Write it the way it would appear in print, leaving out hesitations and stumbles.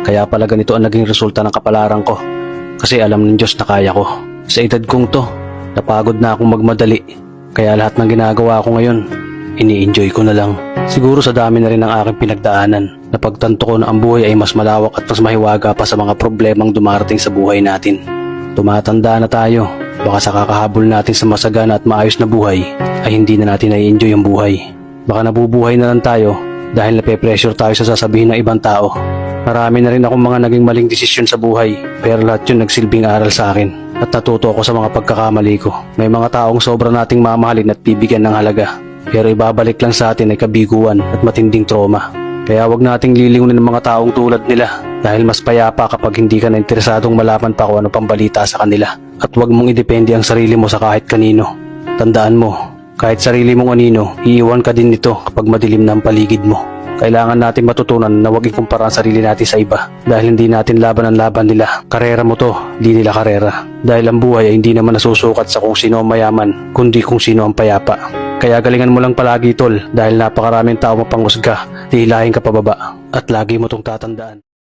Kaya pala ganito ang naging resulta ng kapalaran ko. Kasi alam ng Diyos na kaya ko. Sa edad kong to, napagod na akong magmadali. Kaya lahat ng ginagawa ko ngayon, ini-enjoy ko na lang. Siguro sa dami na rin ng aking pinagdaanan, napagtanto ko na ang buhay ay mas malawak at mas mahiwaga pa sa mga problemang dumarating sa buhay natin. Tumatanda na tayo, baka sa kakahabol natin sa masagana at maayos na buhay, ay hindi na natin nai-enjoy ang buhay. Baka nabubuhay na lang tayo dahil nape-pressure tayo sa sasabihin ng ibang tao. Marami na rin akong mga naging maling desisyon sa buhay, pero lahat yun nagsilbing aral sa akin at natuto ako sa mga pagkakamali ko. May mga taong sobra nating mamahalin at bibigyan ng halaga, pero ibabalik lang sa atin ay kabiguan at matinding trauma. Kaya wag nating lilingunin ng mga taong tulad nila dahil mas payapa kapag hindi ka na interesadong malaman pa kung ano pang balita sa kanila. At wag mong idepende ang sarili mo sa kahit kanino. Tandaan mo, kahit sarili mong anino, iiwan ka din nito kapag madilim na ang paligid mo. Kailangan natin matutunan na huwag ikumpara ang sarili natin sa iba dahil hindi natin laban ang laban nila. Karera mo to, di nila karera. Dahil ang buhay ay hindi naman nasusukat sa kung sino ang mayaman, kundi kung sino ang payapa. Kaya galingan mo lang palagi tol dahil napakaraming tao mapanghusga, hihilahin ka pababa at lagi mo tong tatandaan.